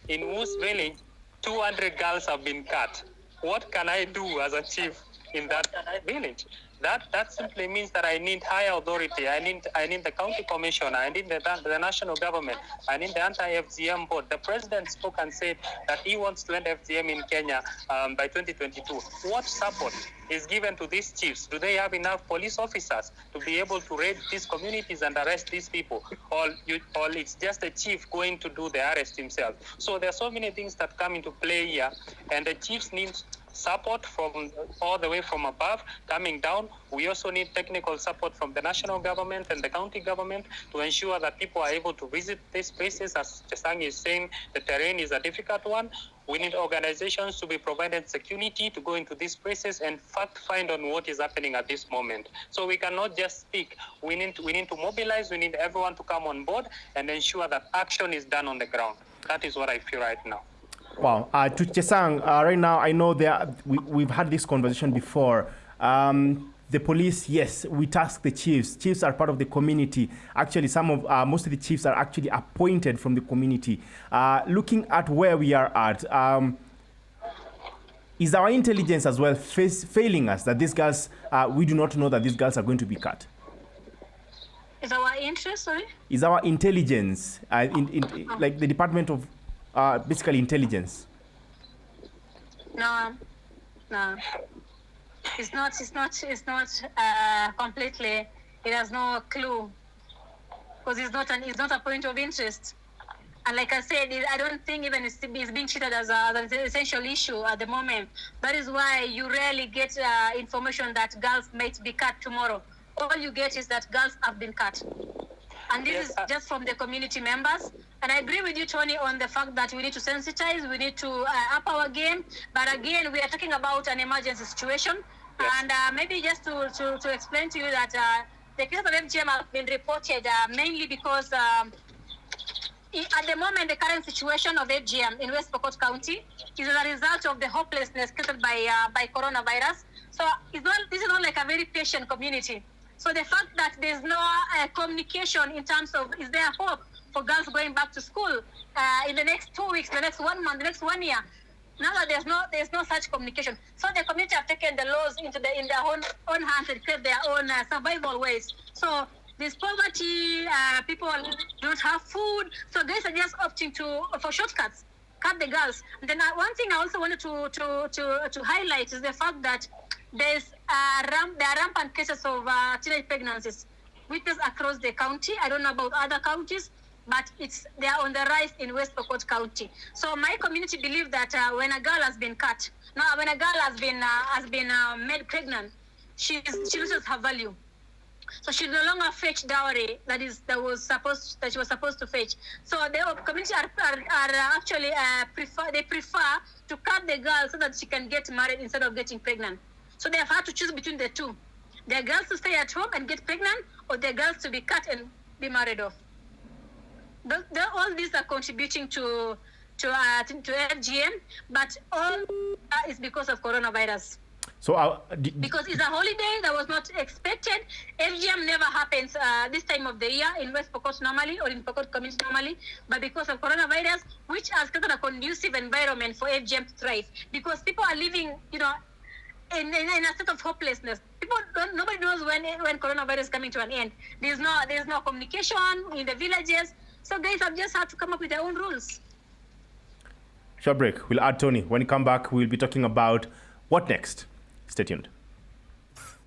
in whose village 200 girls have been cut. What can I do as a chief in that village? That simply means that I need higher authority. I need the county commissioner. I need the national government. I need the anti-FGM board. The president spoke and said that he wants to end FGM in Kenya by 2022. What support is given to these chiefs? Do they have enough police officers to be able to raid these communities and arrest these people? Or it's just the chief going to do the arrest himself? So there are so many things that come into play here, and the chiefs need support from all the way from above coming down. We also need technical support from the national government and the county government to ensure that people are able to visit these places. As Chesang is saying, the terrain is a difficult one. We need organizations to be provided security to go into these places and find on what is happening at this moment. So we cannot just speak. We need to mobilize. We need everyone to come on board and ensure that action is done on the ground. That is what I feel right now. Wow. To Chesang, right now, I know we've had this conversation before. The police, yes, we task the chiefs. Chiefs are part of the community. Actually, most of the chiefs are actually appointed from the community. Looking at where we are at, is our intelligence as well failing us that these girls, we do not know that these girls are going to be cut? Is our interest, sorry? Is our intelligence, like the Department of basically intelligence? No. It's not completely. It has no clue because it's not a point of interest. And like I said, I don't think even it's being treated as an essential issue at the moment. That is why you rarely get information that girls might be cut tomorrow. All you get is that girls have been cut. And this is just from the community members. And I agree with you, Tony, on the fact that we need to sensitize, we need to up our game. But again, we are talking about an emergency situation. Yes. And maybe just to explain to you that the cases of FGM have been reported mainly because at the moment, the current situation of FGM in West Pokot County is as a result of the hopelessness created by coronavirus. So this is not like a very patient community. So the fact that there's no communication in terms of, is there hope for girls going back to school in the next 2 weeks, the next 1 month, the next 1 year? Now that there's no such communication. So the community have taken the laws in their own hands and create their own survival ways. So there's poverty, people don't have food, so guys are just opting for shortcuts, cut the girls. And then one thing I also wanted to highlight is the fact that there are rampant cases of teenage pregnancies witnessed across the county. I don't know about other counties, but they are on the rise in West Pokot County. So my community believe that when a girl has been cut, when a girl has been made pregnant, she loses her value. So she no longer fetch dowry that she was supposed to fetch. So the community are actually prefer to cut the girl so that she can get married instead of getting pregnant. So they have had to choose between the two: the girls to stay at home and get pregnant, or the girls to be cut and be married off. All these are contributing to FGM, but all is because of coronavirus. So because it's a holiday that was not expected. FGM never happens this time of the year in West Pokot normally, or in Pokot community normally, but because of coronavirus, which has created a conducive environment for FGM to thrive, because people are living, in a state of hopelessness. Nobody knows when coronavirus is coming to an end. There's no communication in the villages, so guys have just had to come up with their own rules. Short break. We'll add Tony. When we come back, we'll be talking about what next. Stay tuned.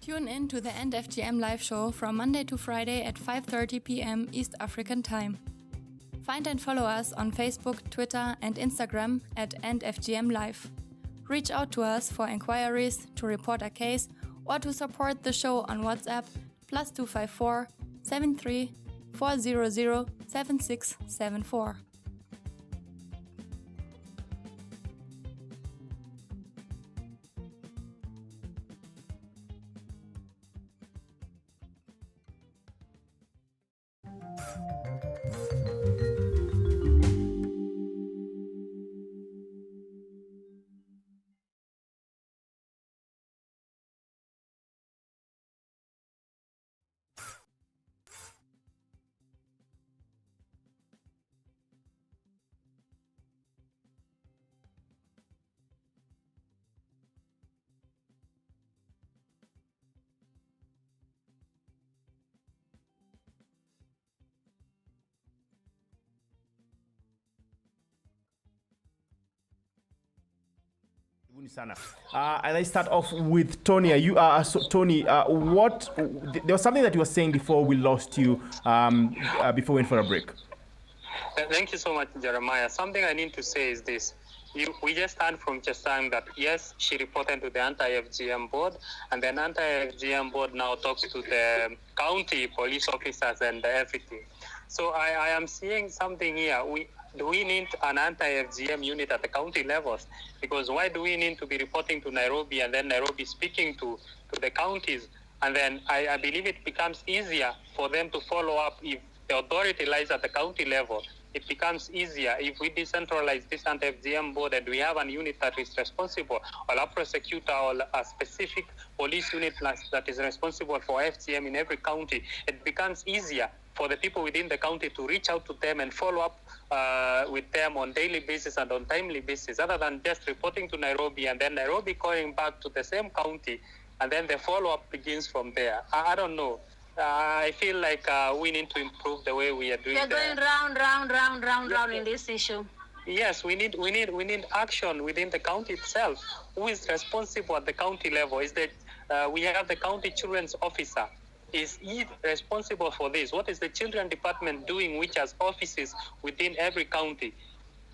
Tune in to the End FGM live show from Monday to Friday at 5:30 p.m. East African Time. Find and follow us on Facebook, Twitter, and Instagram at End FGM Live. Reach out to us for inquiries, to report a case, or to support the show on WhatsApp +254 73 400 7674. And I start off with Tonya. Tony, there was something that you were saying before we lost you, before we went for a break. Thank you so much, Jeremiah. Something I need to say is this. We just heard from Chesang that, yes, she reported to the anti-FGM board, and then anti-FGM board now talks to the county police officers and everything. So I am seeing something here. Do we need an anti-FGM unit at the county levels? Because why do we need to be reporting to Nairobi and then Nairobi speaking to the counties? And then I believe it becomes easier for them to follow up if the authority lies at the county level. It becomes easier if we decentralize this anti-FGM board and we have a unit that is responsible, or a prosecutor or a specific police unit that is responsible for FGM in every county. It becomes easier for the people within the county to reach out to them and follow up with them on daily basis and on timely basis, other than just reporting to Nairobi and then Nairobi calling back to the same county, and then the follow-up begins from there. I don't know. I feel like we need to improve the way we are doing. We're going round in this issue. Yes, we need action within the county itself. Who is responsible at the county level? Is that we have the county children's officer. Is he responsible for this? What is the children department doing, which has offices within every county?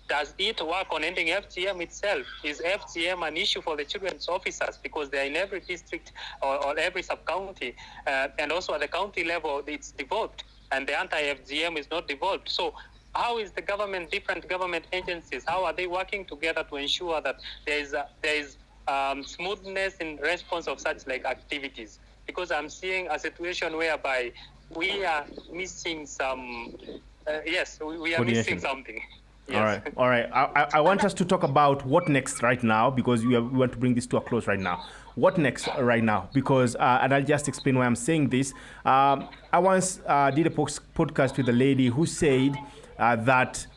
Does it work on ending FGM itself? Is FGM an issue for the children's officers? Because they're in every district or every sub-county. And also at the county level, it's devolved and the anti-FGM is not devolved. So how is the government, different government agencies, how are they working together to ensure that there is smoothness in response of such like activities? Because I'm seeing a situation whereby we are missing some, we are missing something. Yes. All right. I want us to talk about what next right now, because we want to bring this to a close right now. What next right now? Because, and I'll just explain why I'm saying this. I once did a podcast with a lady who said that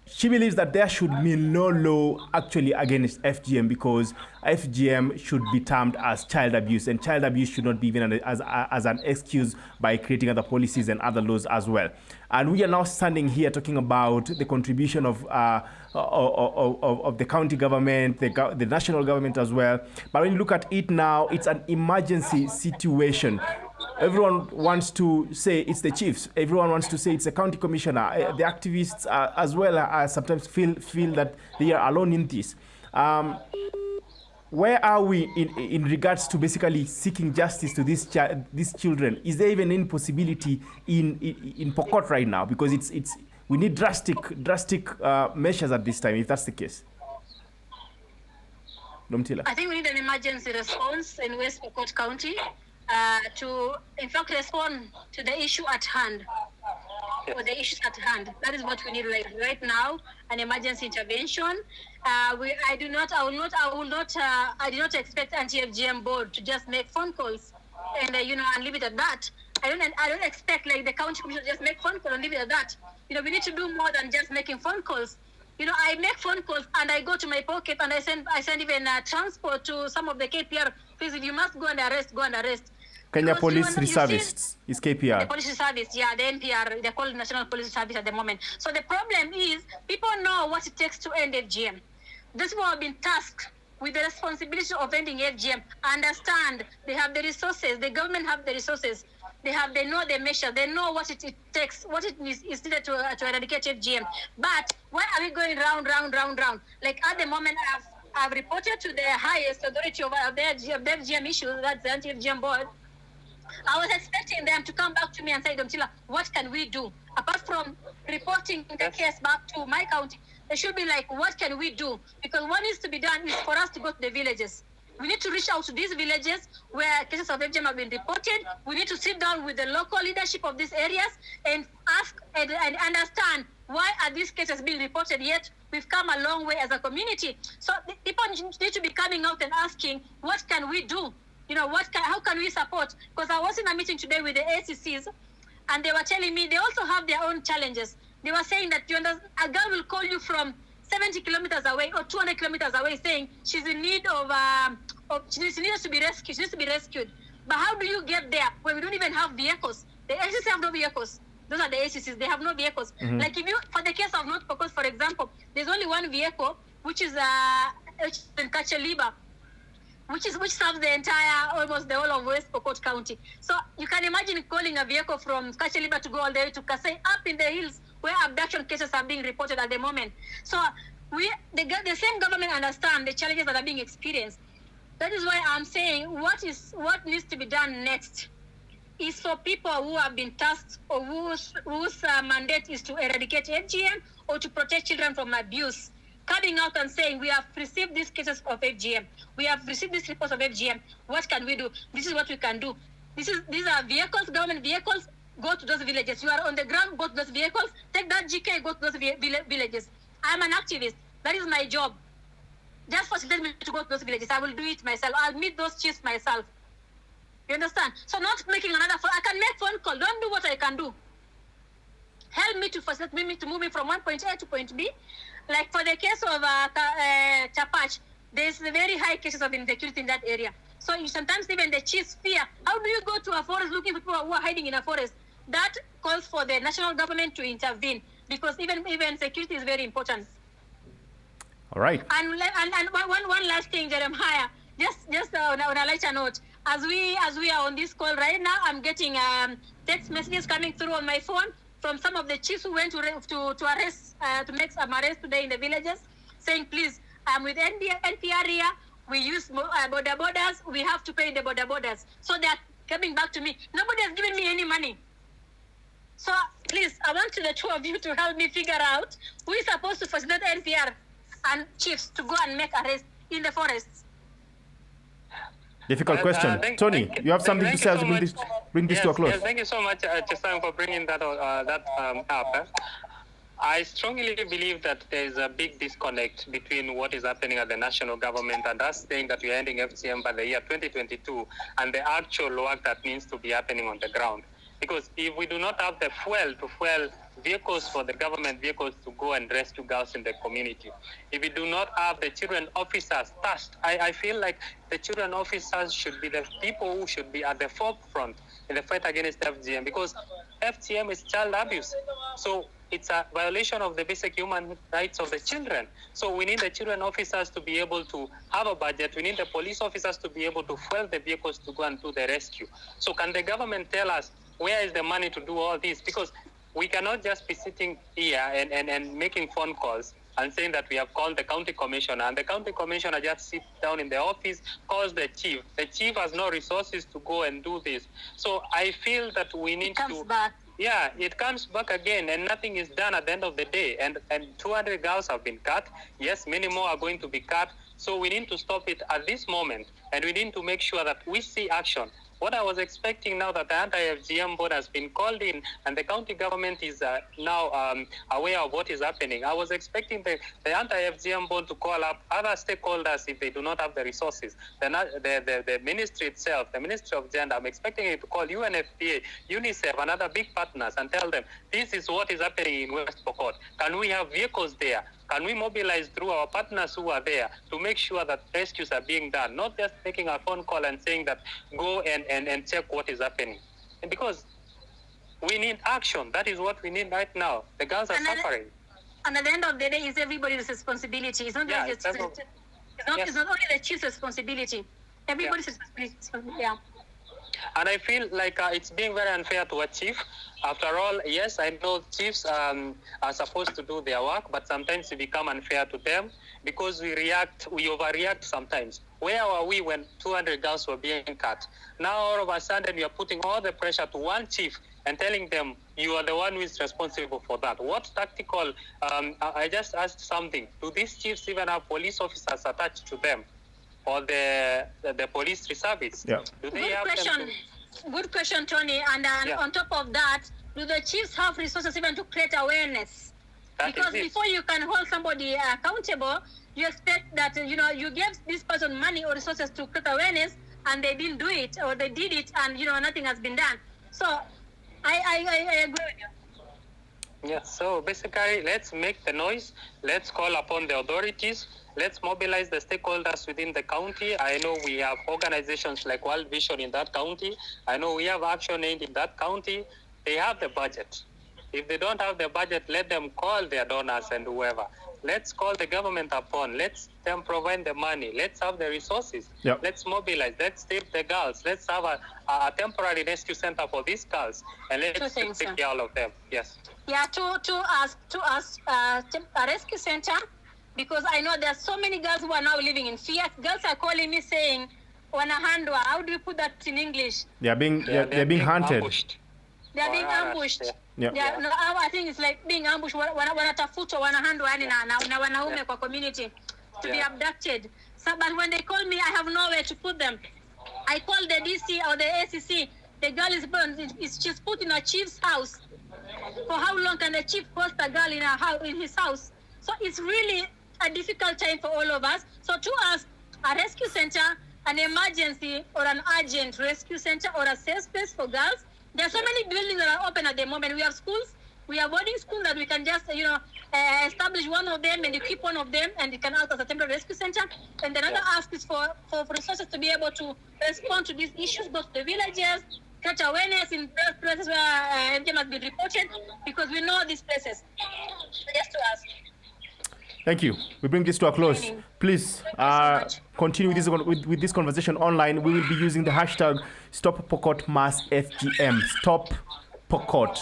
she believes that there should be no law actually against FGM, because FGM should be termed as child abuse, and child abuse should not be even as an excuse by creating other policies and other laws as well. And we are now standing here talking about the contribution of the county government, the national government as well. But when you look at it now, it's an emergency situation. Everyone wants to say it's the chiefs. Everyone wants to say it's the county commissioner. The activists as well sometimes feel that they are alone in this. Where are we in regards to basically seeking justice to these children? Is there even any possibility in Pokot right now? Because we need drastic measures at this time, if that's the case. Domtila. I think we need an emergency response in West Pokot County to, in fact, respond to the issue at hand. Or the issues at hand. That is what we need right now, an emergency intervention. I do not expect anti-FGM board to just make phone calls and leave it at that. I don't expect like the county commission to just make phone calls and leave it at that. We need to do more than just making phone calls. I make phone calls and I go to my pocket and I send even transport to some of the KPR. Please, if you must go and arrest. Kenya Police Reservists is KPR. The police service, the NPR, they call it National Police Service at the moment. So the problem is people know what it takes to end FGM. These people have been tasked with the responsibility of ending FGM. Understand, they have the resources, the government have the resources. They know the measure, they know what it takes, what it is needed to eradicate FGM. But why are we going round? Like at the moment, I've reported to the highest authority of the FGM issue, that's the anti-FGM board. I was expecting them to come back to me and say, Domtila, what can we do? Apart from reporting the case back to my county, they should be like, what can we do? Because what needs to be done is for us to go to the villages. We need to reach out to these villages where cases of FGM have been reported. We need to sit down with the local leadership of these areas and ask and understand why are these cases being reported yet we've come a long way as a community. So people need to be coming out and asking, what can we do? How can we support? Because I was in a meeting today with the ACCs, and they were telling me they also have their own challenges. They were saying that a girl will call you from 70 kilometers away or 200 kilometers away saying she's in need she needs to be rescued. She needs to be rescued. But how do you get there when we don't even have vehicles? The ACCs have no vehicles. Those are the ACCs. They have no vehicles. Mm-hmm. Like for the case of North Pokot, for example, there's only one vehicle, which is in Kacheliba, which serves the almost the whole of West Pokot County. So you can imagine calling a vehicle from Kacheliba to go all the way to Kasai, up in the hills where abduction cases are being reported at the moment. So the same government understand the challenges that are being experienced. That is why I'm saying what needs to be done next is for people who have been tasked or whose mandate is to eradicate FGM or to protect children from abuse, coming out and saying, we have received these cases of FGM. We have received these reports of FGM. What can we do? This is what we can do. These are vehicles, government vehicles. Go to those villages. You are on the ground, go to those vehicles. Take that GK, go to those villages. I'm an activist. That is my job. Just facilitate me to go to those villages. I will do it myself. I'll meet those chiefs myself. You understand? So not making another phone. I can make phone call. Don't do what I can do. Help me to facilitate me to move me from one point A to point B. Like for the case of Chapach, there's very high cases of insecurity in that area. So sometimes even the chiefs fear. How do you go to a forest looking for people who are hiding in a forest? That calls for the national government to intervene because even security is very important. All right. And one last thing, Jeremiah, just on a lighter note, as we are on this call right now, I'm getting text messages coming through on my phone from some of the chiefs who went to arrest, to make some arrests today in the villages, saying, please, I'm with NPR here, we use border borders, we have to pay the border borders. So they are coming back to me. Nobody has given me any money. So please, I want the two of you to help me figure out who is supposed to facilitate NPR and chiefs to go and make arrests in the forests. Difficult question. Tony, you have something to say as we bring this to a close. Yes, thank you so much, Chisang, for bringing that up. I strongly believe that there is a big disconnect between what is happening at the national government and us saying that we are ending FGM by the year 2022 and the actual work that needs to be happening on the ground. Because if we do not have the fuel vehicles for the government vehicles to go and rescue girls in the community, if we do not have the children officers tasked, I feel like the children officers should be the people who should be at the forefront in the fight against FGM, because FGM is child abuse. So it's a violation of the basic human rights of the children. So we need the children officers to be able to have a budget. We need the police officers to be able to fuel the vehicles to go and do the rescue. So can the government tell us where is the money to do all this? Because we cannot just be sitting here and making phone calls and saying that we have called the county commissioner, and the county commissioner just sits down in the office, calls the chief. The chief has no resources to go and do this. So I feel that we need Yeah, it comes back again, and nothing is done at the end of the day. And 200 girls have been cut. Yes, many more are going to be cut. So we need to stop it at this moment, and we need to make sure that we see action. What I was expecting now that the anti-FGM board has been called in and the county government is now aware of what is happening, I was expecting the anti-FGM board to call up other stakeholders if they do not have the resources. The ministry itself, the Ministry of Gender, I'm expecting it to call UNFPA, UNICEF, and other big partners and tell them, this is what is happening in West Pokot. Can we have vehicles there? Can we mobilize through our partners who are there to make sure that rescues are being done, not just making a phone call and saying that go and check what is happening? And because we need action. That is what we need right now. The girls are suffering. And at the end of the day, it's everybody's responsibility. It's not it's not only the chief's responsibility. Everybody's responsibility. Yeah. And I feel like it's being very unfair to a chief. After all, yes, I know chiefs are supposed to do their work, but sometimes it becomes unfair to them because we overreact sometimes. Where were we when 200 girls were being cut? Now all of a sudden we are putting all the pressure to one chief and telling them you are the one who is responsible for that. What tactical, I just asked something. Do these chiefs even have police officers attached to them? Or the police reservists? Yeah. Do they have question. Good question, Tony. And on top of that, do the chiefs have resources even to create awareness? Because before you can hold somebody accountable, you expect that you gave this person money or resources to create awareness, and they didn't do it, or they did it, and nothing has been done. So I agree with you. Yeah. So basically, let's make the noise. Let's call upon the authorities. Let's mobilize the stakeholders within the county. I know we have organizations like World Vision in that county. I know we have Action Aid in that county. They have the budget. If they don't have the budget, let them call their donors and whoever. Let's call the government upon. Let's them provide the money. Let's have the resources. Yep. Let's mobilize. Let's save the girls. Let's have a temporary rescue center for these girls. And let's take care of all of them. Yes. Yeah, to us, a rescue center. Because I know there are so many girls who are now living in fear. Girls are calling me saying, "Wanahandwa." How do you put that in English? They are being hunted. Ambushed. They are being ambushed. Yeah. No, I think it's like being ambushed. Wanatafutwa, wanahandwa yani na wanaume kwa community to be abducted. So, but when they call me, I have nowhere to put them. I call the DC or the ACC. The girl is burned. She's put in a chief's house. For how long can the chief host a girl in his house? So it's really a difficult time for all of us. So to us, a rescue center, an emergency or an urgent rescue center or a safe space for girls. There are so many buildings that are open at the moment. We have schools, we have boarding schools that we can just, establish one of them and equip one of them, and it can act as a temporary rescue center. And another ask is for resources to be able to respond to these issues, go to the villages, catch awareness in places where FGM has been reported, because we know these places. Just to ask. Thank you. We bring this to a close. Please continue with this conversation online. We will be using the hashtag Stop Pokot Mass FGM. Stop Pokot.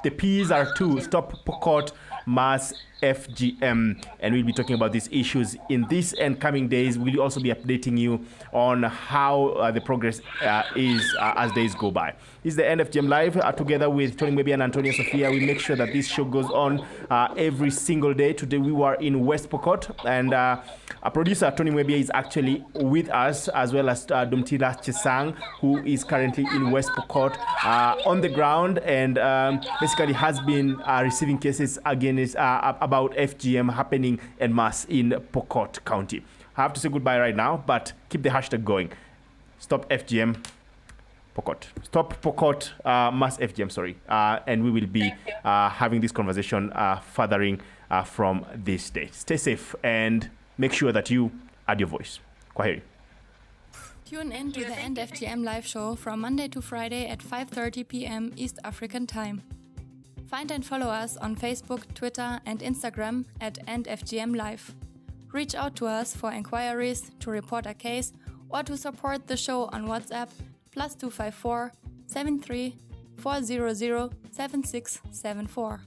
The P's are two. Stop Pokot mass FGM, and we'll be talking about these issues in this and coming days. We'll also be updating you on how the progress is as days go by. This is the end of FGM Live. Together with Tony Mwebia and Antonia Sophia, we make sure that this show goes on every single day. Today we were in West Pokot, and our producer Tony Mwebia is actually with us, as well as Dumtila Chesang, who is currently in West Pokot on the ground, and basically has been receiving cases against about FGM happening en masse in Pokot County. I have to say goodbye right now, but keep the hashtag going. Stop FGM Pokot. Stop Pokot mass FGM, sorry. And we will be having this conversation furthering from this day. Stay safe and make sure that you add your voice. Kwaheri. Tune in to the End FGM live show from Monday to Friday at 5:30 p.m. East African Time. Find and follow us on Facebook, Twitter, and Instagram at End FGM Live. Reach out to us for inquiries, to report a case, or to support the show on WhatsApp +254 73 400 7674.